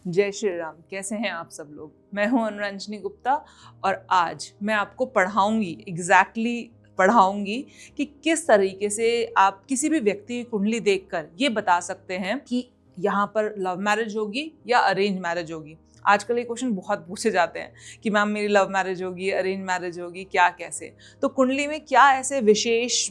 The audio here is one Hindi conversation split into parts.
जय श्री राम। कैसे हैं आप सब लोग? मैं हूं अनुरंजनी गुप्ता और आज मैं आपको पढ़ाऊंगी कि किस तरीके से आप किसी भी व्यक्ति की कुंडली देखकर ये बता सकते हैं कि यहाँ पर लव मैरिज होगी या अरेंज मैरिज होगी। आजकल ये क्वेश्चन बहुत पूछे जाते हैं कि मैम मेरी लव मैरिज होगी, अरेंज मैरिज होगी, क्या कैसे। तो कुंडली में क्या ऐसे विशेष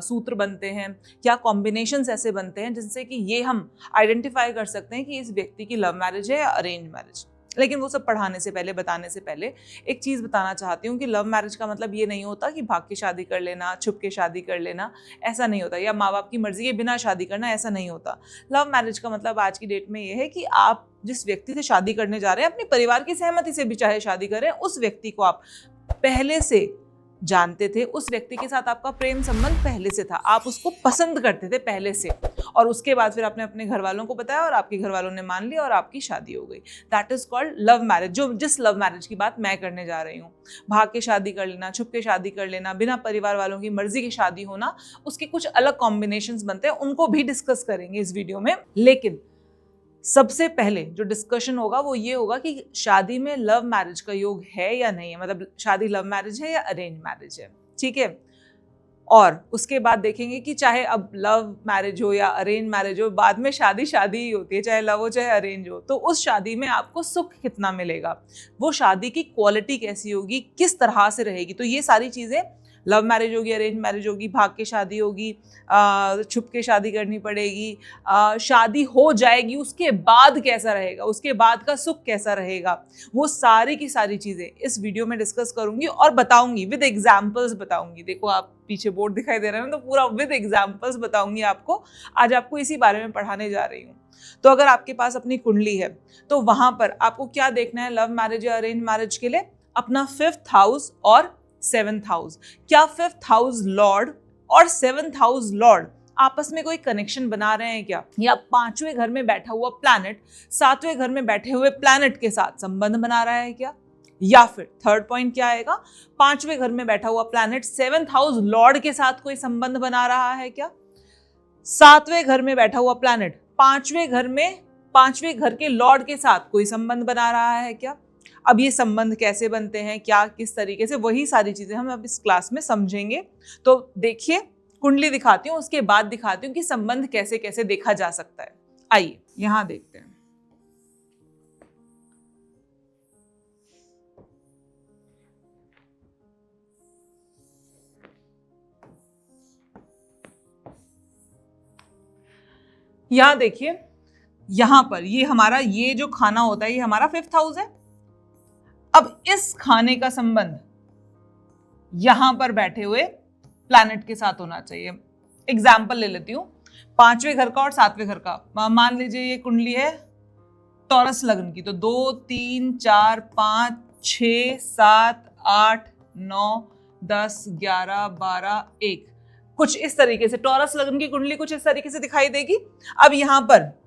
सूत्र बनते हैं, क्या कॉम्बिनेशंस ऐसे बनते हैं जिनसे कि ये हम आइडेंटिफाई कर सकते हैं कि इस व्यक्ति की लव मैरिज है या अरेंज मैरिज। लेकिन वो सब पढ़ाने से पहले, बताने से पहले एक चीज़ बताना चाहती हूँ कि लव मैरिज का मतलब ये नहीं होता कि भाग के शादी कर लेना, छुप के शादी कर लेना, ऐसा नहीं होता, या माँ बाप की मर्जी के बिना शादी करना, ऐसा नहीं होता। लव मैरिज का मतलब आज की डेट में ये है कि आप जिस व्यक्ति से शादी करने जा रहे हैं, अपने परिवार की सहमति से भी चाहे शादी करें, उस व्यक्ति को आप पहले से जानते थे, उस व्यक्ति के साथ आपका प्रेम संबंध पहले से था, आप उसको पसंद करते थे पहले से, और उसके बाद फिर आपने अपने घर वालों को बताया और आपके घर वालों ने मान लिया और आपकी शादी हो गई। That is called love marriage. जिस लव मैरिज की बात मैं करने जा रही हूँ, भाग के शादी कर लेना, छुप के शादी कर लेना, बिना परिवार वालों की मर्जी की शादी होना, उसके कुछ अलग कॉम्बिनेशंस बनते हैं, उनको भी डिस्कस करेंगे इस वीडियो में। लेकिन सबसे पहले जो डिस्कशन होगा वो ये होगा कि शादी में लव मैरिज का योग है या नहीं है, मतलब शादी लव मैरिज है या अरेंज मैरिज है, ठीक है। और उसके बाद देखेंगे कि चाहे अब लव मैरिज हो या अरेंज मैरिज हो, बाद में शादी शादी ही होती है, चाहे लव हो चाहे अरेंज हो। तो उस शादी में आपको सुख कितना मिलेगा, वो शादी की क्वालिटी कैसी होगी, किस तरह से रहेगी, तो ये सारी चीज़ें, लव मैरिज होगी, अरेंज मैरिज होगी, भाग के शादी होगी, छुप के शादी करनी पड़ेगी, शादी हो जाएगी, उसके बाद कैसा रहेगा, उसके बाद का सुख कैसा रहेगा, वो सारी की सारी चीज़ें इस वीडियो में डिस्कस करूंगी और बताऊंगी, विद एग्जाम्पल्स बताऊंगी। देखो आप पीछे बोर्ड दिखाई दे रहा है ना, तो पूरा विद एग्जाम्पल्स बताऊंगी आपको। आज आपको इसी बारे में पढ़ाने जा रही हूँ। तो अगर आपके पास अपनी कुंडली है तो वहां पर आपको क्या देखना है लव मैरिज या अरेंज मैरिज के लिए? अपना 5th हाउस और 7th हाउस। क्या 5th हाउस लॉर्ड और 7th हाउस लॉर्ड आपस में कोई कनेक्शन बना रहे हैं क्या, या 5वें घर में बैठा हुआ प्लैनेट 7वें घर में बैठे हुए प्लैनेट के साथ संबंध बना रहा है क्या? या फिर थर्ड पॉइंट क्या आएगा, 5वें घर में बैठा हुआ प्लैनेट 7th हाउस लॉर्ड के साथ कोई संबंध बना रहा है क्या? 7वें घर में बैठा हुआ प्लैनेट 5वें घर के लॉर्ड के साथ कोई संबंध बना रहा है क्या? अब ये संबंध कैसे बनते हैं, क्या किस तरीके से, वही सारी चीजें हम अब इस क्लास में समझेंगे। तो देखिए, कुंडली दिखाती हूँ, उसके बाद दिखाती हूँ कि संबंध कैसे कैसे देखा जा सकता है। आइए यहां देखते हैं। यहां देखिए, यहां पर ये हमारा, ये जो खाना होता है, ये हमारा 5th हाउस है। अब इस खाने का संबंध यहां पर बैठे हुए प्लैनेट के साथ होना चाहिए। एग्जाम्पल ले लेती हूं, 5वें घर का और 7वें घर का। मान लीजिए ये कुंडली है टॉरस लग्न की, तो 2 3 4 5 6 7 8 9 10 11 12 1, कुछ इस तरीके से टॉरस लग्न की कुंडली कुछ इस तरीके से दिखाई देगी। अब यहां पर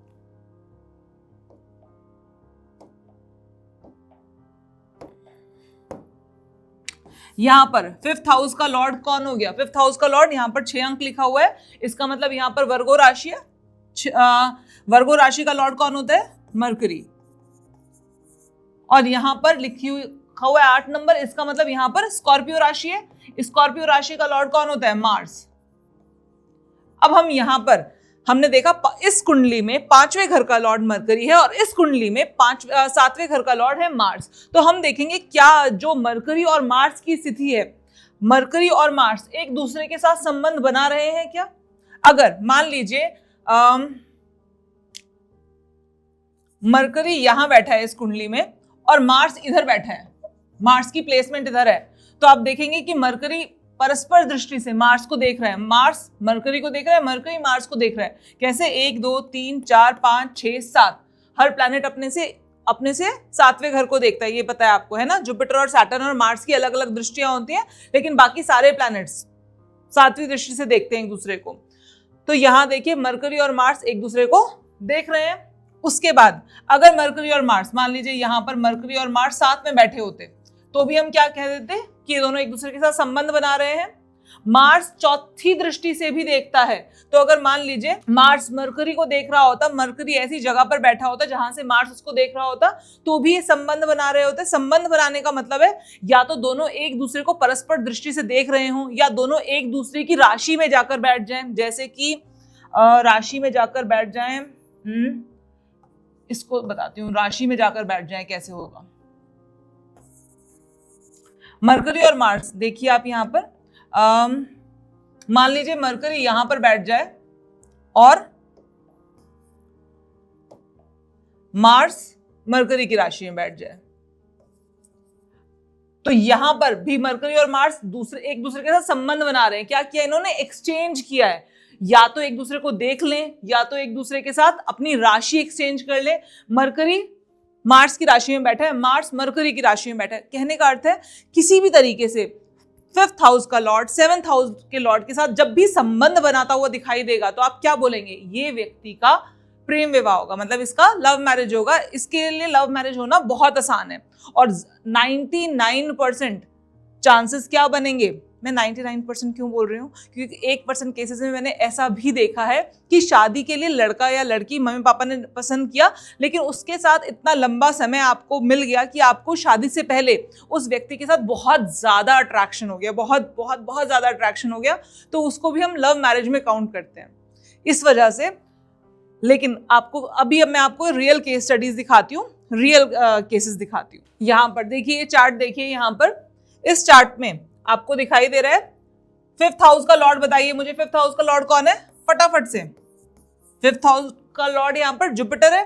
यहां पर 5th हाउस का लॉर्ड कौन हो गया? 5th हाउस का लॉर्ड, यहां पर 6 अंक लिखा हुआ है, इसका मतलब यहां पर वर्गो राशि है। वर्गो राशि का लॉर्ड कौन होता है? मरकरी। और यहां पर लिखा हुआ है 8 नंबर, इसका मतलब यहां पर स्कॉर्पियो राशि है। स्कॉर्पियो राशि का लॉर्ड कौन होता है? मार्स। अब हम यहां पर हमने देखा इस कुंडली में 5वें घर का लॉर्ड मरकरी है और इस कुंडली में 7वें घर का लॉर्ड है मार्स। तो हम देखेंगे क्या जो मरकरी और मार्स की स्थिति है, मरकरी और मार्स एक दूसरे के साथ संबंध बना रहे हैं क्या? अगर मान लीजिए मरकरी यहां बैठा है इस कुंडली में और मार्स इधर बैठा है, मार्स की प्लेसमेंट इधर है, तो आप देखेंगे कि मरकरी परस्पर दृष्टि से मार्स को देख रहा है, मार्स मरकरी को देख रहा है, मरकरी मार्स को देख रहा है। कैसे? 1 2 3 4 5 6 7, हर प्लैनेट अपने से 7वें घर को देखता है, ये पता है आपको, है ना। जुपिटर और सैटर्न और मार्स की अलग अलग दृष्टियां होती हैं, लेकिन बाकी सारे प्लैनेट्स 7वीं दृष्टि से देखते हैं एक दूसरे को। तो यहां देखिए मरकरी और मार्स एक दूसरे को देख रहे हैं। उसके बाद अगर मरकरी और मार्स, मान लीजिए यहां पर मरकरी और मार्स साथ में बैठे होते, तो भी हम क्या कह देते कि ये दोनों एक दूसरे के साथ संबंध बना रहे हैं। मार्स चौथी दृष्टि से भी देखता है। तो अगर मान लीजिए मार्स मरकरी को देख रहा होता, मरकरी ऐसी जगह पर बैठा होता जहां से मार्स उसको देख रहा होता, तो भी ये संबंध बना रहे होते। संबंध बनाने का मतलब है या तो दोनों एक दूसरे को परस्पर दृष्टि से देख रहे हों, या दोनों एक दूसरे की राशि में जाकर बैठ जाएं। जैसे कि राशि में जाकर बैठ जाएं, इसको बताती हूँ, राशि में जाकर बैठ जाएं कैसे होगा। मरकरी और मार्स, देखिए आप यहां पर मान लीजिए मरकरी यहां पर बैठ जाए और मार्स मरकरी की राशि में बैठ जाए, तो यहां पर भी मरकरी और मार्स एक दूसरे के साथ संबंध बना रहे हैं। क्या किया इन्होंने? एक्सचेंज किया है। या तो एक दूसरे को देख लें, या तो एक दूसरे के साथ अपनी राशि एक्सचेंज कर ले। मरकरी मार्स की राशि में बैठा है, मार्स मरकरी की राशि में बैठा है। कहने का अर्थ है किसी भी तरीके से 5th हाउस का लॉर्ड 7th हाउस के लॉर्ड के साथ जब भी संबंध बनाता हुआ दिखाई देगा, तो आप क्या बोलेंगे? ये व्यक्ति का प्रेम विवाह होगा, मतलब इसका लव मैरिज होगा। इसके लिए लव मैरिज होना बहुत आसान है और 99% चांसेस क्या बनेंगे? मैं 99% क्यों बोल रही हूँ? क्योंकि 1% केसेस में मैंने ऐसा भी देखा है कि शादी के लिए लड़का या लड़की मम्मी पापा ने पसंद किया, लेकिन उसके साथ इतना लंबा समय आपको मिल गया कि आपको शादी से पहले उस व्यक्ति के साथ बहुत ज़्यादा अट्रैक्शन हो गया, बहुत बहुत बहुत ज़्यादा अट्रैक्शन हो गया, तो उसको भी हम लव मैरिज में काउंट करते हैं इस वजह से। लेकिन आपको अब मैं आपको रियल केस स्टडीज दिखाती हूँ, रियल केसेस दिखाती हूँ। यहाँ पर देखिए, ये चार्ट देखिए, यहाँ पर इस चार्ट में आपको दिखाई दे रहा है 5th हाउस का लॉर्ड। बताइए मुझे 5th हाउस का लॉर्ड कौन है फटाफट से? 5th हाउस का लॉर्ड यहाँ पर जुपिटर है।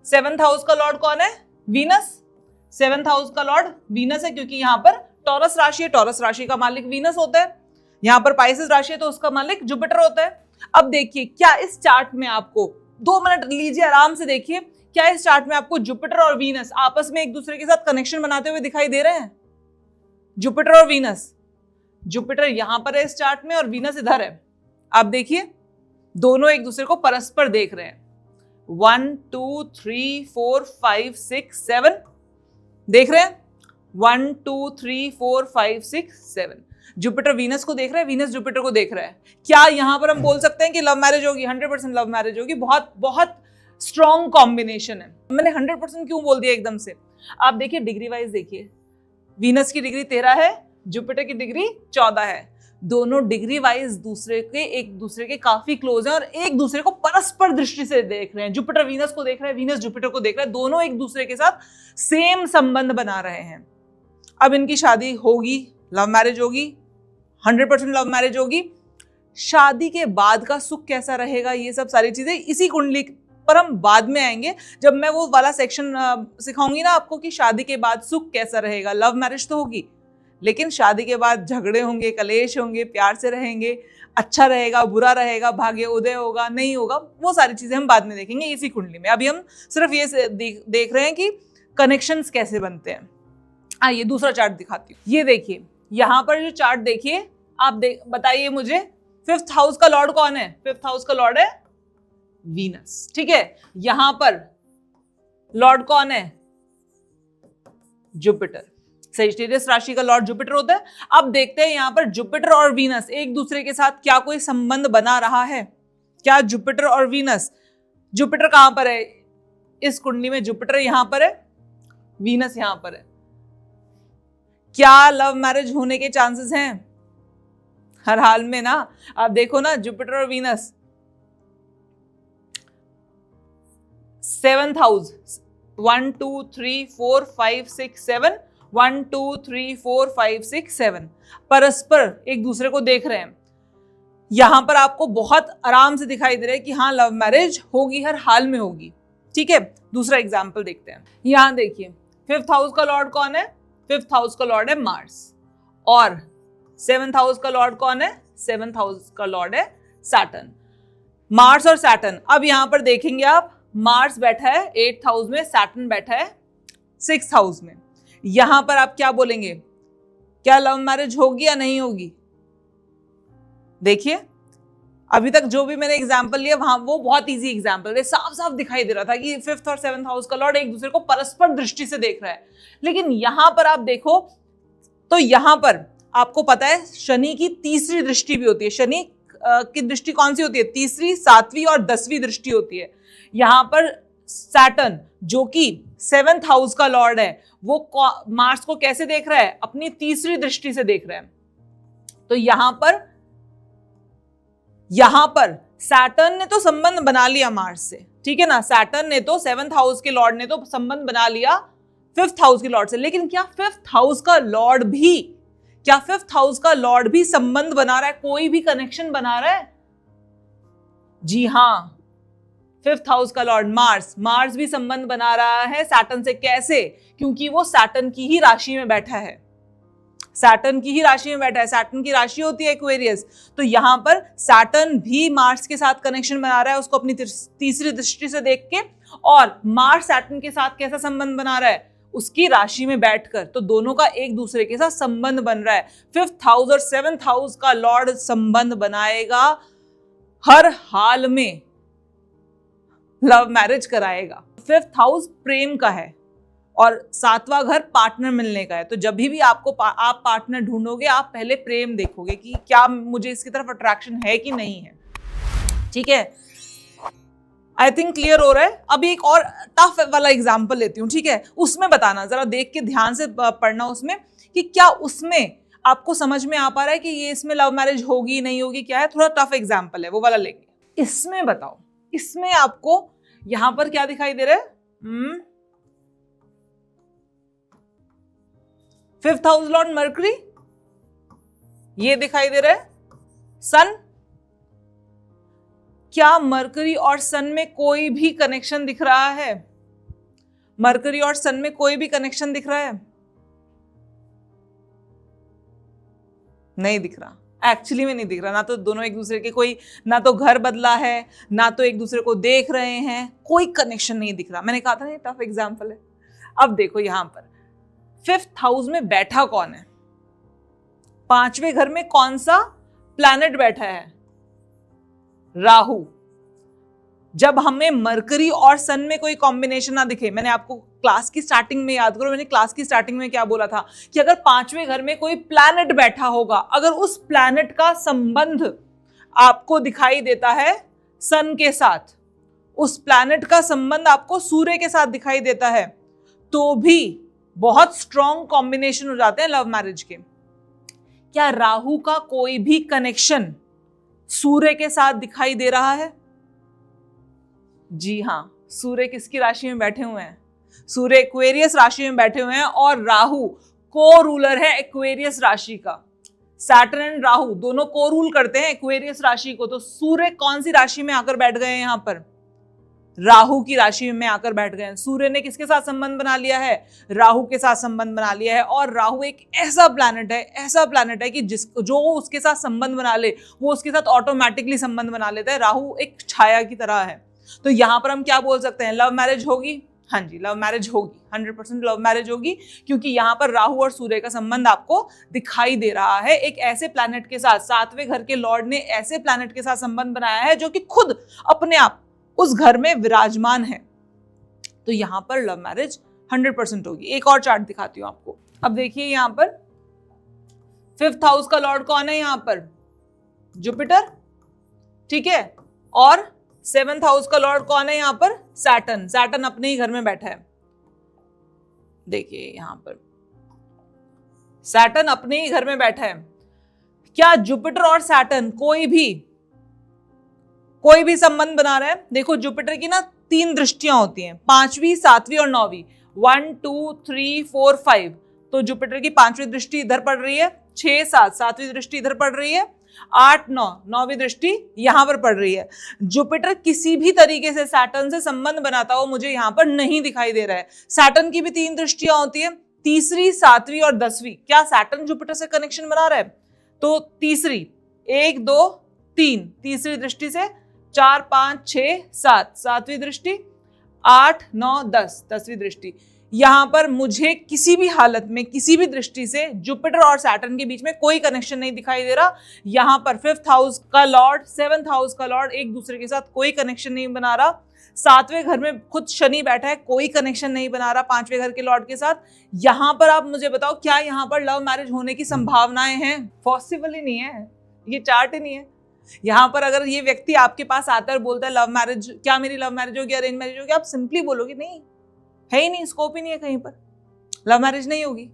7th हाउस का लॉर्ड कौन है? वीनस। 7th हाउस का लॉर्ड वीनस है, क्योंकि यहाँ पर टॉरस राशि है, टॉरस राशि का मालिक वीनस होता है। यहाँ पर पाइसेस राशि है तो उसका मालिक जुपिटर होता है। अब देखिए, क्या इस चार्ट में आपको 2 मिनट लीजिए, आराम से देखिए, क्या इस चार्ट में आपको जुपिटर और वीनस आपस में एक दूसरे के साथ कनेक्शन बनाते हुए दिखाई दे रहे हैं? जुपिटर और वीनस, जुपिटर यहां पर है इस चार्ट में और वीनस इधर है। आप देखिए, दोनों एक दूसरे को परस्पर देख रहे हैं। 1 2 3 4 5 6 7 देख रहे हैं। 1 2 3 4 5 6 7 जुपिटर वीनस को देख रहा है, वीनस जुपिटर को देख रहा है। क्या यहां पर हम बोल सकते हैं कि लव मैरिज होगी? 100% लव मैरिज होगी। बहुत बहुत स्ट्रॉन्ग कॉम्बिनेशन है। मैंने 100% क्यों बोल दिया एकदम से? आप देखिए, डिग्री वाइज देखिए, वीनस की डिग्री 13 है, जुपिटर की डिग्री 14 है। दोनों डिग्री वाइज एक दूसरे के काफी क्लोज हैं और एक दूसरे को परस्पर दृष्टि से देख रहे हैं। जुपिटर वीनस को देख रहा है, वीनस जुपिटर को देख रहा है, दोनों एक दूसरे के साथ सेम संबंध बना रहे हैं। अब इनकी शादी होगी, लव मैरिज होगी, 100% लव मैरिज होगी। शादी के बाद का सुख कैसा रहेगा, ये सब सारी चीजें इसी कुंडली पर हम बाद में आएंगे, जब मैं वो वाला सेक्शन सिखाऊंगी ना आपको कि शादी के बाद सुख कैसा रहेगा। लव मैरिज तो होगी, लेकिन शादी के बाद झगड़े होंगे, कलेश होंगे, प्यार से रहेंगे, अच्छा रहेगा, बुरा रहेगा, भाग्य उदय होगा, नहीं होगा, वो सारी चीजें हम बाद में देखेंगे इसी कुंडली में। अभी हम सिर्फ ये देख रहे हैं कि कनेक्शंस कैसे बनते हैं। आइए दूसरा चार्ट दिखाती हूँ। ये देखिए, यहाँ पर जो चार्ट देखिए, आप बताइए मुझे 5th हाउस का लॉर्ड कौन है? 5th हाउस का लॉर्ड है वीनस, ठीक है। यहां पर लॉर्ड कौन है? जुपिटर। सजिटेरियस राशि का लॉर्ड जुपिटर होता है। अब देखते हैं यहां पर जुपिटर और वीनस एक दूसरे के साथ क्या कोई संबंध बना रहा है? क्या जुपिटर और वीनस, जुपिटर कहां पर है इस कुंडली में? जुपिटर यहां पर है, वीनस यहां पर है। क्या लव मैरिज होने के चांसेस हैं? हर हाल में ना। आप देखो ना, जुपिटर और वीनस 7th हाउस, 1 2 3 4 5 6 7 1 2 3 4 5 6 7 परस्पर एक दूसरे को देख रहे हैं। यहां पर आपको बहुत आराम से दिखाई दे रहा है कि हाँ, लव मैरिज होगी, हर हाल में होगी, ठीक है। दूसरा एग्जाम्पल देखते हैं। यहां देखिए, 5th हाउस का लॉर्ड कौन है? 5th हाउस का लॉर्ड है मार्स। और 7th हाउस का लॉर्ड कौन है? 7th हाउस का लॉर्ड है सैटर्न। मार्स और सैटर्न। अब यहां पर देखेंगे आप, मार्स बैठा है 8th हाउस में, सैटर्न बैठा है 6th हाउस में। यहां पर आप क्या बोलेंगे? क्या लव मैरिज होगी या नहीं होगी? देखिए, अभी तक जो भी मैंने एग्जाम्पल लिया वहां वो बहुत इजी एग्जाम्पल है, साफ साफ दिखाई दे रहा था कि 5th और 7th हाउस का लॉर्ड एक दूसरे को परस्पर दृष्टि से देख रहा है। लेकिन यहां पर आप देखो तो यहां पर आपको पता है शनि की तीसरी दृष्टि भी होती है। शनि की दृष्टि कौन सी होती है? तीसरी, 7वीं और 10वीं दृष्टि होती है। यहां पर सैटर्न जो कि 7th हाउस का लॉर्ड है वो मार्स को कैसे देख रहा है? अपनी तीसरी दृष्टि से देख रहा है। तो यहां पर सैटर्न ने तो संबंध बना लिया मार्स से, ठीक है ना। सैटर्न ने तो 7th हाउस के लॉर्ड ने तो संबंध बना लिया 5th हाउस के लॉर्ड से, लेकिन क्या 5th हाउस का लॉर्ड भी संबंध बना रहा है? कोई भी कनेक्शन बना रहा है? जी हां, 5th हाउस का लॉर्ड मार्स भी संबंध बना रहा है सैटर्न से। कैसे? क्योंकि वो सैटर्न की ही राशि में बैठा है। सैटर्न की राशि होती है एक्वेरियस। तो यहां पर सैटर्न भी मार्स के साथ कनेक्शन बना रहा है, उसको अपनी तीसरी दृष्टि से देख के। और मार्स सैटर्न के साथ कैसा संबंध बना रहा है? उसकी राशि में बैठकर। तो दोनों का एक दूसरे के साथ संबंध बन रहा है। 5th हाउस और 7th हाउस का लॉर्ड संबंध बनाएगा, हर हाल में लव मैरिज कराएगा। 5th हाउस प्रेम का है और 7वां घर पार्टनर मिलने का है। तो जब भी आप पार्टनर ढूंढोगे, आप पहले प्रेम देखोगे कि क्या मुझे इसकी तरफ अट्रैक्शन है कि नहीं है, ठीक है। आई थिंक क्लियर हो रहा है। अभी एक और टफ वाला एग्जांपल लेती हूँ, ठीक है। उसमें बताना, जरा देख के ध्यान से पढ़ना उसमें, कि क्या उसमें आपको समझ में आ पा रहा है कि ये इसमें लव मैरिज होगी नहीं होगी, क्या है। थोड़ा टफ एग्जांपल है, वो वाला लेंगे। इसमें बताओ, इसमें आपको यहां पर क्या दिखाई दे रहा है? 5th हाउस लॉर्ड मर्करी, ये दिखाई दे रहा है सन। क्या मरकरी और सन में कोई भी कनेक्शन दिख रहा है? मरकरी और सन में कोई भी कनेक्शन दिख रहा है? नहीं दिख रहा, एक्चुअली में नहीं दिख रहा। ना तो दोनों एक दूसरे के कोई, ना तो घर बदला है, ना तो एक दूसरे को देख रहे हैं, कोई कनेक्शन नहीं दिख रहा। मैंने कहा था ना ये टफ एग्जांपल है। अब देखो यहां पर 5th हाउस में बैठा कौन है? 5वें घर में कौन सा प्लैनेट बैठा है? राहु। जब हमें मरकरी और सन में कोई कॉम्बिनेशन ना दिखे, मैंने आपको क्लास की स्टार्टिंग में याद करो, मैंने क्लास की स्टार्टिंग में क्या बोला था कि अगर 5वें घर में कोई प्लैनेट बैठा होगा, अगर उस प्लैनेट का संबंध आपको दिखाई देता है सन के साथ, उस प्लैनेट का संबंध आपको सूर्य के साथ दिखाई देता है, तो भी बहुत स्ट्रॉन्ग कॉम्बिनेशन हो जाते हैं लव मैरिज के। क्या राहु का कोई भी कनेक्शन सूर्य के साथ दिखाई दे रहा है? जी हां, सूर्य किसकी राशि में बैठे हुए हैं? सूर्य एक्वेरियस राशि में बैठे हुए हैं और राहु को रूलर है एक्वेरियस राशि का। सैटर्न एंड राहु दोनों को रूल करते हैं एक्वेरियस राशि को। तो सूर्य कौन सी राशि में आकर बैठ गए हैं? यहां पर राहु की राशि में आकर बैठ गए हैं। सूर्य ने किसके साथ संबंध बना लिया है? राहु के साथ संबंध बना लिया है। और राहु एक ऐसा प्लैनेट है कि जो उसके साथ संबंध बना ले वो उसके साथ ऑटोमेटिकली संबंध बना लेता है। राहु एक छाया की तरह है। तो यहां पर हम क्या बोल सकते हैं? लव मैरिज होगी। हाँ जी, लव मैरिज होगी, 100% लव मैरिज होगी, क्योंकि यहां पर राहु और सूर्य का संबंध आपको दिखाई दे रहा है। एक ऐसे प्लैनेट के साथ, 7वें घर के लॉर्ड ने ऐसे प्लैनेट के साथ संबंध बनाया है जो कि खुद अपने आप उस घर में विराजमान है। तो यहां पर लव मैरिज 100% होगी। एक और चार्ट दिखाती हूं आपको। अब देखिए यहां पर 5th हाउस का लॉर्ड कौन है? यहां पर जुपिटर, ठीक है। और 7th हाउस का लॉर्ड कौन है? यहां पर सैटर्न अपने ही घर में बैठा है। देखिए यहां पर सैटर्न अपने ही घर में बैठा है। क्या जुपिटर और सैटर्न कोई भी संबंध बना रहा है? देखो जुपिटर की ना 3 दृष्टियां होती हैं, 5वीं, 7वीं और 9वीं। 1 2 3 4 5। तो जुपिटर की 5वीं दृष्टि इधर पड़ रही है, 6 7 7वीं दृष्टि इधर पड़ रही है, 8 9 9वीं दृष्टि यहां पर पड़ रही है। जुपिटर किसी भी तरीके से सैटर्न से संबंध बनाता हो मुझे यहां पर नहीं दिखाई दे रहा है। सैटर्न की भी 3 दृष्टियां होती है, तीसरी, 7वीं और 10वीं। क्या सैटर्न जुपिटर से कनेक्शन बना रहा है? तो तीसरी, 1 2 3 तीसरी दृष्टि से, 4 5 6 7 7वीं दृष्टि, 8 9 10 10वीं दृष्टि। यहां पर मुझे किसी भी हालत में किसी भी दृष्टि से जुपिटर और सैटर्न के बीच में कोई कनेक्शन नहीं दिखाई दे रहा। यहां पर 5th हाउस का लॉर्ड, 7th हाउस का लॉर्ड एक दूसरे के साथ कोई कनेक्शन नहीं बना रहा। सातवें घर में खुद शनि बैठा है, कोई कनेक्शन नहीं बना रहा पांचवें घर के लॉर्ड के साथ। यहां पर आप मुझे बताओ, क्या यहां पर लव मैरिज होने की संभावनाएं हैं? पॉसिबल ही नहीं है, ये चार्ट ही नहीं है। यहां पर अगर ये व्यक्ति आपके पास आता है और बोलता है लव मैरिज, क्या मेरी लव मैरिज होगी, अरेंज मैरिज होगी, आप सिंपली बोलोगे नहीं, है ही नहीं, स्कोप ही नहीं है, कहीं पर लव मैरिज नहीं होगी,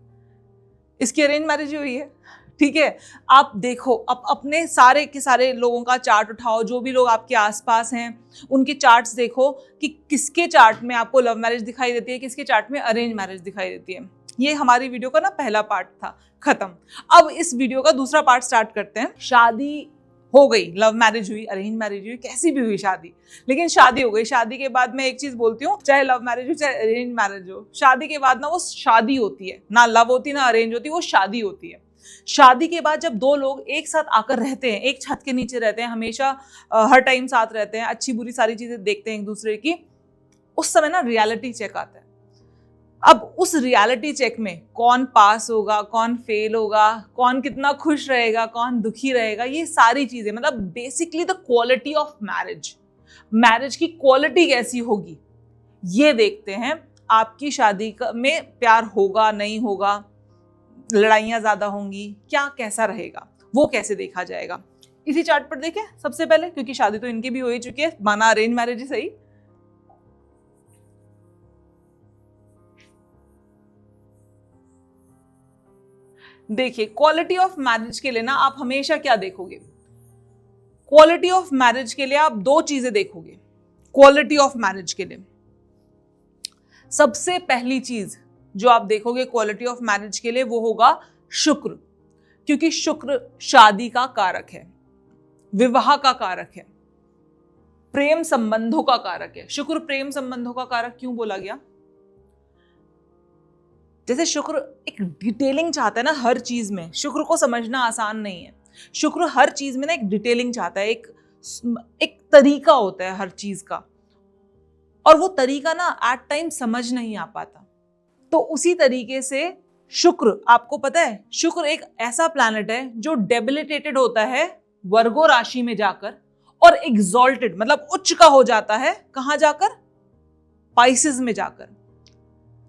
इसकी अरेंज मैरिज हुई है। ठीक है, आप देखो, अब अपने सारे के सारे लोगों का चार्ट उठाओ, जो भी लोग आपके आसपास हैं उनके चार्ट्स देखो कि किसके चार्ट में आपको लव मैरिज दिखाई देती है, किसके चार्ट में अरेंज मैरिज दिखाई देती है। ये हमारी वीडियो का ना पहला पार्ट था, खत्म। अब इस वीडियो का दूसरा पार्ट स्टार्ट करते हैं। शादी हो गई, लव मैरिज हुई, अरेंज मैरिज हुई, कैसी भी हुई शादी, लेकिन शादी हो गई। शादी के बाद मैं एक चीज बोलती हूँ, चाहे लव मैरिज हो चाहे अरेंज मैरिज हो, शादी के बाद ना वो शादी होती है, ना लव होती ना अरेंज होती, वो शादी होती है। शादी के बाद जब दो लोग एक साथ आकर रहते हैं, एक छत के नीचे रहते हैं, हमेशा हर टाइम साथ रहते हैं, अच्छी बुरी सारी चीजें देखते हैं एक दूसरे की, उस समय ना रियलिटी चेक आता है। अब उस रियलिटी चेक में कौन पास होगा, कौन फेल होगा, कौन कितना खुश रहेगा, कौन दुखी रहेगा, ये सारी चीजें, मतलब basically the quality of marriage, marriage की क्वालिटी कैसी होगी, ये देखते हैं। आपकी शादी में प्यार होगा नहीं होगा, लड़ाइयां ज्यादा होंगी, क्या कैसा रहेगा, वो कैसे देखा जाएगा। इसी चार्ट पर देखें सबसे पहले, क्योंकि शादी तो इनकी भी हो ही चुकी है, माना अरेंज मैरिज ही सही। देखिए, क्वालिटी ऑफ मैरिज के लिए ना आप हमेशा क्या देखोगे, क्वालिटी ऑफ मैरिज के लिए आप दो चीजें देखोगे। क्वालिटी ऑफ मैरिज के लिए सबसे पहली चीज जो आप देखोगे क्वालिटी ऑफ मैरिज के लिए, वो होगा शुक्र, क्योंकि शुक्र शादी का कारक है, विवाह का कारक है, प्रेम संबंधों का कारक है। शुक्र प्रेम संबंधों का कारक क्यों बोला गया? जैसे शुक्र एक डिटेलिंग चाहता है ना हर चीज में, शुक्र को समझना आसान नहीं है। शुक्र हर चीज में ना एक डिटेलिंग चाहता है, एक तरीका होता है हर चीज का, और वो तरीका ना एट टाइम समझ नहीं आ पाता। तो उसी तरीके से शुक्र, आपको पता है शुक्र एक ऐसा प्लैनेट है जो डेबिलिटेटेड होता है वर्गो राशि में जाकर, और एग्जॉल्टेड मतलब उच्च का हो जाता है कहां जाकर? पाइसेस में जाकर।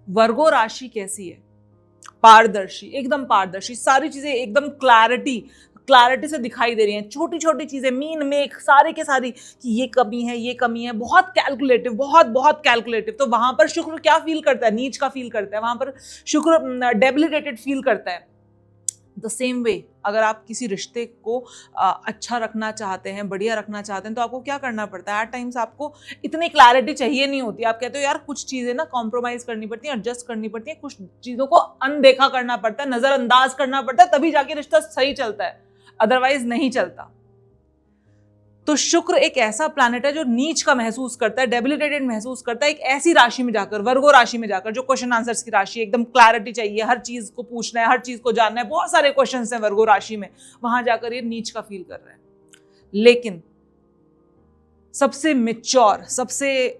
वर्गो राशि कैसी है? पारदर्शी, एकदम पारदर्शी, सारी चीजें एकदम क्लैरिटी से दिखाई दे रही हैं, छोटी छोटी चीजें, मीन मेक सारी के सारी, कि ये कमी है, ये कमी है, बहुत कैलकुलेटिव, बहुत कैलकुलेटिव। तो वहां पर शुक्र क्या फील करता है? नीच का फील करता है, वहां पर शुक्र डेबिलिटेटेड फील करता है। द सेम वे अगर आप किसी रिश्ते को अच्छा रखना चाहते हैं, बढ़िया रखना चाहते हैं, तो आपको क्या करना पड़ता है? एट टाइम्स आपको इतनी क्लैरिटी चाहिए नहीं होती, आप कहते हो यार कुछ चीजें ना कॉम्प्रोमाइज करनी पड़ती हैं, एडजस्ट करनी पड़ती हैं, कुछ चीजों को अनदेखा करना पड़ता है, नजरअंदाज करना पड़ता है, तभी जाके रिश्ता सही चलता है, अदरवाइज नहीं चलता। तो शुक्र एक ऐसा प्लैनेट है जो नीच का महसूस करता है, डेबिलिटेटेड महसूस करता है, एक ऐसी राशि में जाकर, वर्गो राशि में जाकर, जो क्वेश्चन आंसर्स की राशि, एकदम क्लैरिटी चाहिए, हर चीज को पूछना है, हर चीज को जानना है, बहुत सारे क्वेश्चंस हैं वर्गो राशि में, वहां जाकर ये नीच का फील कर रहा है। लेकिन सबसे मेच्योर, सबसे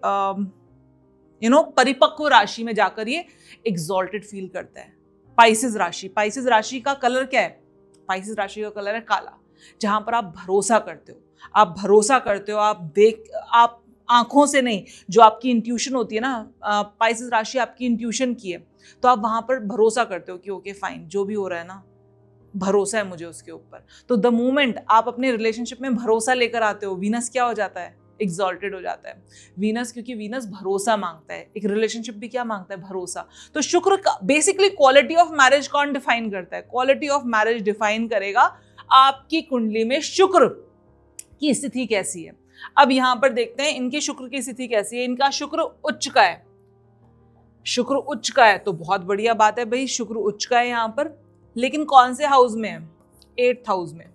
परिपक्व राशि में जाकर ये एग्जॉल्टेड फील करता है। पाइसेस राशि, पाइसेस राशि का कलर क्या है? पाइसेस राशि का कलर है काला, जहां पर आप भरोसा करते हो, आप आंखों से नहीं, जो आपकी इंट्यूशन होती है ना, पाइसेस राशि आपकी इंट्यूशन की है, तो आप वहां पर भरोसा करते हो कि ओके फाइन, जो भी हो रहा है ना, भरोसा है मुझे उसके ऊपर। तो द मोमेंट आप अपने रिलेशनशिप में भरोसा लेकर आते हो, वीनस क्या हो जाता है? एग्जॉल्टेड हो जाता है वीनस, क्योंकि वीनस भरोसा मांगता है, एक रिलेशनशिप भी क्या मांगता है? भरोसा। तो शुक्र बेसिकली क्वालिटी ऑफ मैरिज कौन डिफाइन करता है? क्वालिटी ऑफ मैरिज डिफाइन करेगा आपकी कुंडली में शुक्र की स्थिति कैसी है। अब यहां पर देखते हैं इनके शुक्र की स्थिति कैसी है। इनका शुक्र उच्च का है, शुक्र उच्च का है तो बहुत बढ़िया बात है भाई, शुक्र उच्च का है यहां पर, लेकिन कौन से हाउस में है? 8th हाउस में।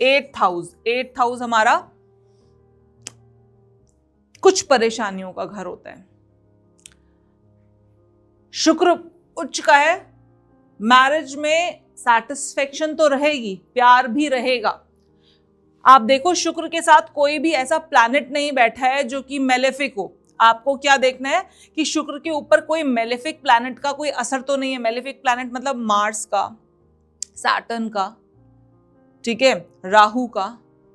8th हाउस हमारा कुछ परेशानियों का घर होता है। शुक्र उच्च का है, मैरिज में सैटिस्फैक्शन तो रहेगी, प्यार भी रहेगा। आप देखो शुक्र के साथ कोई भी ऐसा प्लैनेट नहीं बैठा है जो कि मेलेफिक हो। आपको क्या देखना है कि शुक्र के ऊपर कोई मेलेफिक प्लैनेट का कोई असर तो नहीं है। मेलेफिक प्लैनेट मतलब मार्स का, सैटर्न का, ठीक है, राहु का,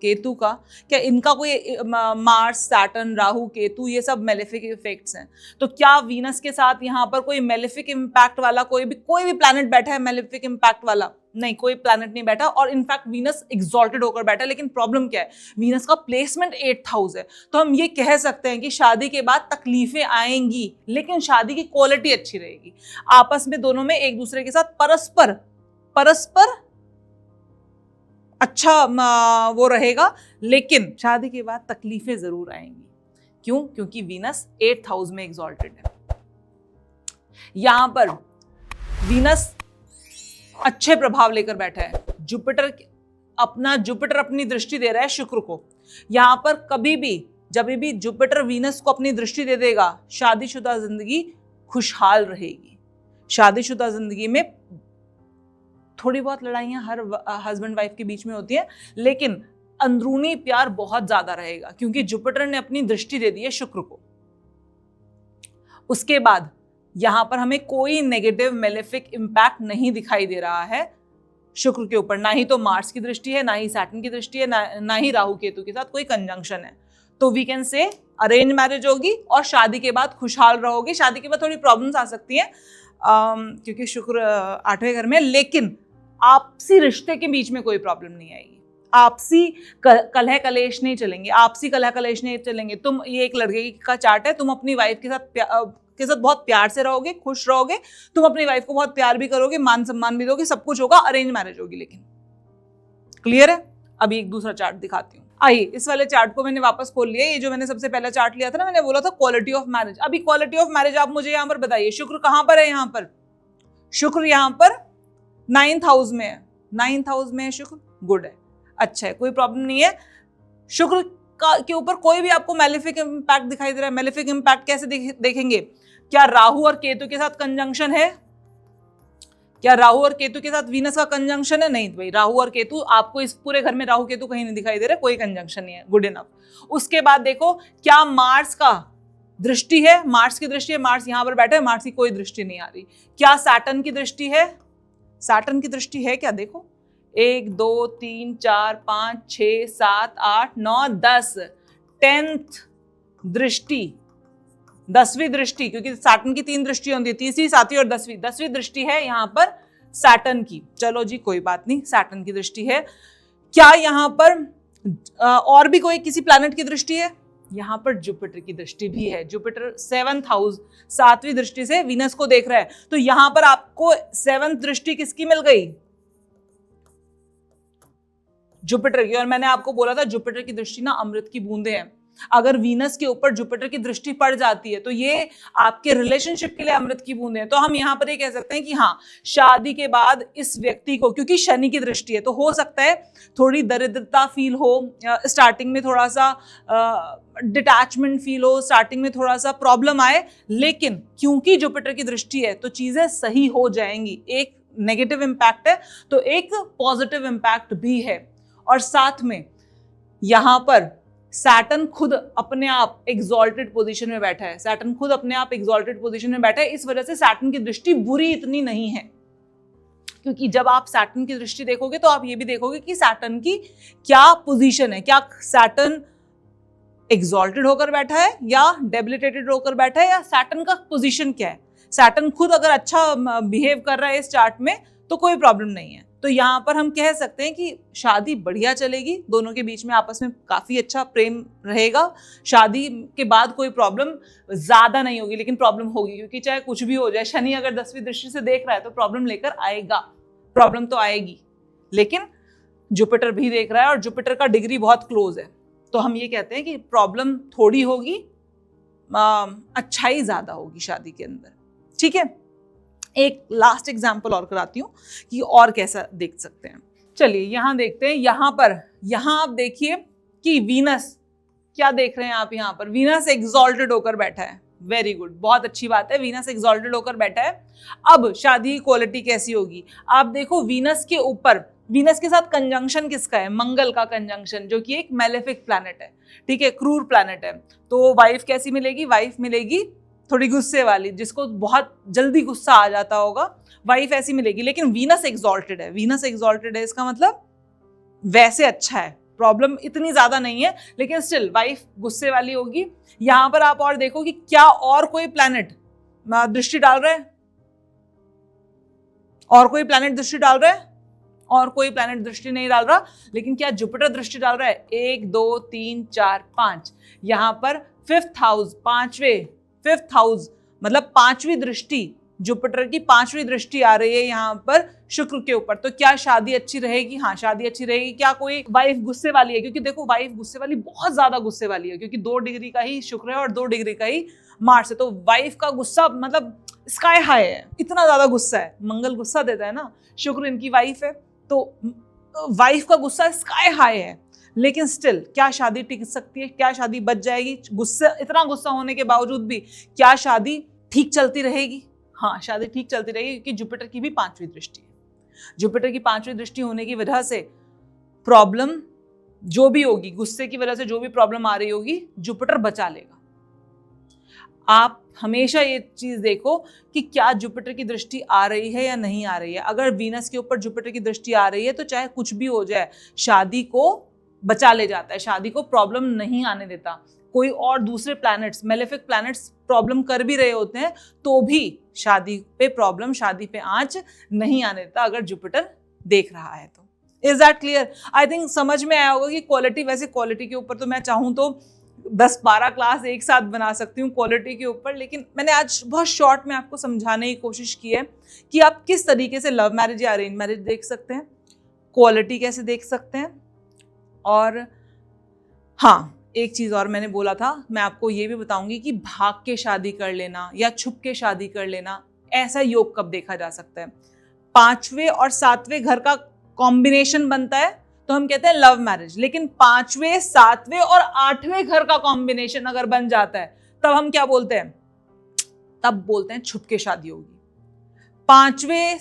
केतु का, क्या इनका कोई मार्स, सैटर्न, राहु, केतु ये सब मेलेफिक इफेक्ट्स हैं? तो क्या वीनस के साथ यहाँ पर कोई मेलेफिक इम्पैक्ट वाला कोई भी प्लैनेट बैठा है मेलेफिक इम्पैक्ट वाला? नहीं, कोई प्लैनेट नहीं बैठा, और इनफैक्ट वीनस एग्जॉल्टेड होकर बैठा है। लेकिन प्रॉब्लम क्या है, वीनस का प्लेसमेंट 8th हाउस है। तो हम ये कह सकते हैं कि शादी के बाद तकलीफें आएंगी, लेकिन शादी की क्वालिटी अच्छी रहेगी। आपस में दोनों में एक दूसरे के साथ परस्पर अच्छा वो रहेगा, लेकिन शादी के बाद तकलीफें जरूर आएंगी। क्यों? क्योंकि वीनस 8th हाउस में एग्जॉल्टेड है। यहां पर वीनस अच्छे प्रभाव लेकर बैठा है। जुपिटर अपनी दृष्टि दे रहा है शुक्र को। यहां पर जब भी जुपिटर वीनस को अपनी दृष्टि दे देगा, शादीशुदा जिंदगी खुशहाल रहेगी। शादीशुदा जिंदगी में थोड़ी बहुत लड़ाइयां हर हस्बैंड वाइफ के बीच में होती है, लेकिन अंदरूनी प्यार बहुत ज्यादा रहेगा, क्योंकि जुपिटर ने अपनी दृष्टि दे दी है शुक्र को। उसके बाद यहां पर हमें कोई नेगेटिव मेलेफिक इंपैक्ट नहीं दिखाई दे रहा है शुक्र के ऊपर। ना ही तो मार्स की दृष्टि है, ना ही सैटर्न की दृष्टि है, ना ही राहु केतु के साथ कोई कंजंक्शन है। तो we can say arrange marriage होगी और शादी के बाद खुशहाल रहोगे। शादी के बाद थोड़ी प्रॉब्लम्स आ सकती हैं क्योंकि शुक्र 8वें घर में, लेकिन आपसी रिश्ते के बीच में कोई प्रॉब्लम नहीं आएगी। आपसी कलह कलेश नहीं चलेंगे। तुम, ये एक लड़के का चार्ट है, तुम अपनी वाइफ के साथ बहुत प्यार से रहोगे, खुश रहोगे, तुम अपनी वाइफ को बहुत प्यार भी करोगे, मान सम्मान भी दोगे, सब कुछ होगा। अरेंज मैरिज होगी। लेकिन क्लियर है? अभी एक दूसरा चार्ट दिखाती हूँ। आइए, इस वाले चार्ट को मैंने वापस खोल लिया। ये जो मैंने सबसे पहला चार्ट लिया था ना, मैंने बोला था क्वालिटी ऑफ मैरिज। अभी क्वालिटी ऑफ मैरिज आप मुझे यहाँ पर बताइए, शुक्र कहाँ पर है? यहाँ पर शुक्र यहाँ पर 9th हाउस में है। 9th हाउस में है शुक्र, गुड है, अच्छा है, कोई प्रॉब्लम नहीं है। शुक्र के ऊपर कोई भी आपको मेलेफिक इंपैक्ट दिखाई दे रहा है? मेलेफिक इंपैक्ट कैसे देखेंगे? क्या राहु और केतु के साथ कंजंक्शन है? क्या राहु और केतु के साथ वीनस का कंजंक्शन है? नहीं भाई, राहु और केतु, आपको इस पूरे घर में राहु केतु कहीं नहीं दिखाई दे रहे, कोई कंजंक्शन नहीं है, गुड इनफ। उसके बाद देखो, क्या मार्स का दृष्टि है? मार्स की दृष्टि है, मार्स यहां पर बैठे है, मार्स की कोई दृष्टि नहीं आ रही। क्या सैटर्न की दृष्टि है? सैटर्न की दृष्टि है क्या? देखो, 1 2 3 4 5 6 7 8 9 10, 10th दृष्टि, 10वीं दृष्टि, क्योंकि सैटर्न की 3 दृष्टि होती है, तीसरी, 7वीं और 10वीं दृष्टि है यहाँ पर सैटर्न की। चलो जी, कोई बात नहीं, सैटर्न की दृष्टि है। क्या यहाँ पर और भी कोई किसी प्लैनेट की दृष्टि है? यहाँ पर जुपिटर की दृष्टि भी है। जुपिटर 7th हाउस, 7वीं दृष्टि से वीनस को देख रहा है। तो यहाँ पर आपको 7th दृष्टि किसकी मिल गई? जुपिटर की। और मैंने आपको बोला था जुपिटर की दृष्टि ना अमृत की बूंदे हैं। अगर वीनस के ऊपर जुपिटर की दृष्टि पड़ जाती है तो ये आपके रिलेशनशिप के लिए अमृत की बूंदे हैं। तो हम यहाँ पर ये कह सकते हैं कि हाँ, शादी के बाद इस व्यक्ति को, क्योंकि शनि की दृष्टि है, तो हो सकता है थोड़ी दरिद्रता फील हो, स्टार्टिंग में थोड़ा सा डिटैचमेंट फील हो, स्टार्टिंग में थोड़ा सा प्रॉब्लम आए, लेकिन क्योंकि जुपिटर की दृष्टि है तो चीजें सही हो जाएंगी। एक नेगेटिव इम्पैक्ट है तो एक पॉजिटिव इम्पैक्ट भी है। और साथ में यहां पर सैटर्न खुद अपने आप एग्जॉल्टेड पोजीशन में बैठा है। सैटर्न खुद अपने आप एग्जॉल्टेड पोजीशन में बैठा है, इस वजह से सैटर्न की दृष्टि बुरी इतनी नहीं है। क्योंकि जब आप सैटर्न की दृष्टि देखोगे तो आप ये भी देखोगे कि सैटर्न की क्या पोजीशन है, क्या सैटर्न एग्जॉल्टेड होकर बैठा है या डेबिलिटेटेड होकर बैठा है, या सैटर्न का पोजीशन क्या है। सैटर्न खुद अगर अच्छा बिहेव कर रहा है इस चार्ट में तो कोई प्रॉब्लम नहीं है। तो यहाँ पर हम कह सकते हैं कि शादी बढ़िया चलेगी, दोनों के बीच में आपस में काफी अच्छा प्रेम रहेगा। शादी के बाद कोई प्रॉब्लम ज्यादा नहीं होगी, लेकिन प्रॉब्लम होगी, क्योंकि चाहे कुछ भी हो जाए, शनि अगर 10वीं दृष्टि से देख रहा है तो प्रॉब्लम लेकर आएगा। प्रॉब्लम तो आएगी, लेकिन जुपिटर भी देख रहा है और जुपिटर का डिग्री बहुत क्लोज है। तो हम ये कहते हैं कि प्रॉब्लम थोड़ी होगी, अच्छाई ज्यादा होगी शादी के अंदर। ठीक है, एक लास्ट एग्जाम्पल और कराती हूँ कि और कैसा देख सकते हैं। चलिए यहाँ देखते हैं। यहाँ आप देखिए कि वीनस, क्या देख रहे हैं आप? यहाँ पर वीनस एग्जॉल्टेड होकर बैठा है। वेरी गुड, बहुत अच्छी बात है, वीनस एग्जॉल्टेड होकर बैठा है। अब शादी की क्वालिटी कैसी होगी? आप देखो, वीनस के ऊपर, वीनस के साथ कंजंक्शन किसका है? मंगल का कंजंक्शन, जो कि एक मेलेफिक प्लैनेट है, ठीक है, क्रूर प्लैनेट है। तो वाइफ कैसी मिलेगी? वाइफ मिलेगी थोड़ी गुस्से वाली, जिसको बहुत जल्दी गुस्सा आ जाता होगा, वाइफ ऐसी मिलेगी। लेकिन वीनस एग्जॉल्टेड है, वीनस एग्जॉल्टेड है, इसका मतलब वैसे अच्छा है, प्रॉब्लम इतनी ज्यादा नहीं है, लेकिन स्टिल वाइफ गुस्से वाली होगी। यहां पर आप और देखो कि क्या और कोई प्लैनेट दृष्टि डाल रहा है, और कोई प्लैनेट दृष्टि डाल रहा है, और कोई प्लैनेट दृष्टि नहीं डाल रहा, लेकिन क्या जुपिटर दृष्टि डाल रहा है? 1 2 3 4 5। यहां पर 5th हाउस, फिफ्थ हाउस मतलब 5वीं दृष्टि, जुपिटर की 5वीं दृष्टि आ रही है यहाँ पर शुक्र के ऊपर। तो क्या शादी अच्छी रहेगी? हाँ, शादी अच्छी रहेगी। क्या कोई वाइफ गुस्से वाली है? क्योंकि देखो वाइफ गुस्से वाली, बहुत ज्यादा गुस्से वाली है, क्योंकि 2 डिग्री का ही शुक्र है और 2 डिग्री का ही मार्स है। तो वाइफ का गुस्सा मतलब स्काई हाई है, इतना ज्यादा गुस्सा है। मंगल गुस्सा देता है ना, शुक्र इनकी वाइफ है, तो वाइफ का गुस्सा स्काई हाई है। लेकिन स्टिल क्या शादी टिक सकती है? क्या शादी बच जाएगी? गुस्सा, इतना गुस्सा होने के बावजूद भी क्या शादी ठीक चलती रहेगी? हाँ, शादी ठीक चलती रहेगी, क्योंकि जुपिटर की भी 5वीं दृष्टि है। जुपिटर की 5वीं दृष्टि होने की वजह से प्रॉब्लम जो भी होगी, गुस्से की वजह से जो भी प्रॉब्लम आ रही होगी, जुपिटर बचा लेगा। आप हमेशा ये चीज देखो कि क्या जुपिटर की दृष्टि आ रही है या नहीं आ रही है। अगर वीनस के ऊपर जुपिटर की दृष्टि आ रही है तो चाहे कुछ भी हो जाए, शादी को बचा ले जाता है, शादी को प्रॉब्लम नहीं आने देता। कोई और दूसरे प्लैनेट्स, मेलेफिक प्लैनेट्स प्रॉब्लम कर भी रहे होते हैं तो भी शादी पे प्रॉब्लम, शादी पे आंच नहीं आने देता, अगर जुपिटर देख रहा है तो। Is that clear? I think समझ में आया होगा कि क्वालिटी, वैसे क्वालिटी के ऊपर तो मैं चाहूँ तो 10-12 क्लास एक साथ बना सकती हूँ क्वालिटी के ऊपर, लेकिन मैंने आज बहुत शॉर्ट में आपको समझाने की कोशिश की है कि आप किस तरीके से लव मैरिज या अरेंज मैरिज देख सकते हैं, क्वालिटी कैसे देख सकते हैं। और हाँ, एक चीज और मैंने बोला था, मैं आपको ये भी बताऊंगी कि भाग के शादी कर लेना या छुप के शादी कर लेना, ऐसा योग कब देखा जा सकता है? 5वें और 7वें घर का कॉम्बिनेशन बनता है तो हम कहते हैं लव मैरिज। लेकिन 5वें, 7वें और 8वें घर का कॉम्बिनेशन अगर बन जाता है तब हम क्या बोलते हैं? तब बोलते हैं छुप के शादी होगी। 5वें,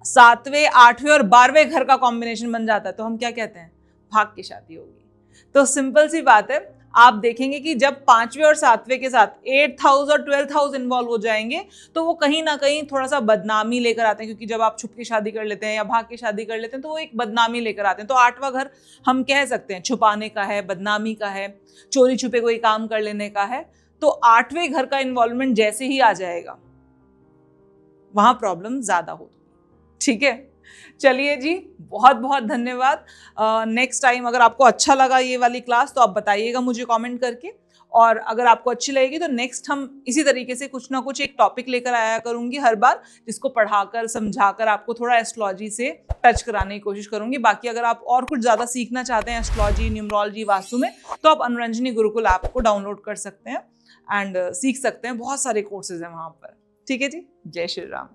7वें, 8वें और 12वें घर का कॉम्बिनेशन बन जाता है तो हम क्या कहते हैं? भाग के शादी होगी। तो सिंपल सी बात है, आप देखेंगे कि जब 5वें और 7वें के साथ 8th हाउस और 12th हाउस इन्वॉल्व हो जाएंगे तो वो कहीं ना कहीं थोड़ा सा बदनामी लेकर आते हैं, क्योंकि जब आप छुप के शादी कर लेते हैं या भाग के शादी कर लेते हैं तो वो एक बदनामी लेकर आते हैं। तो 8वां घर हम कह सकते हैं छुपाने का है, बदनामी का है, चोरी छुपे कोई काम कर लेने का है। तो 8वें घर का इन्वॉल्वमेंट जैसे ही आ जाएगा वहां प्रॉब्लम ज्यादा होगी। ठीक है, चलिए जी, बहुत बहुत धन्यवाद। नेक्स्ट टाइम अगर आपको अच्छा लगा ये वाली क्लास तो आप बताइएगा मुझे कमेंट करके, और अगर आपको अच्छी लगेगी तो नेक्स्ट हम इसी तरीके से कुछ ना कुछ एक टॉपिक लेकर आया करूंगी हर बार, जिसको पढ़ाकर समझाकर आपको थोड़ा एस्ट्रोलॉजी से टच कराने की कोशिश करूंगी। बाकी अगर आप और कुछ ज़्यादा सीखना चाहते हैं एस्ट्रोलॉजी, न्यूमरोलॉजी, वास्तु में, तो आप अनुरंजनी गुरुकुल ऐप को डाउनलोड कर सकते हैं एंड सीख सकते हैं। बहुत सारे कोर्सेज हैं वहाँ पर। ठीक है जी, जय श्री राम।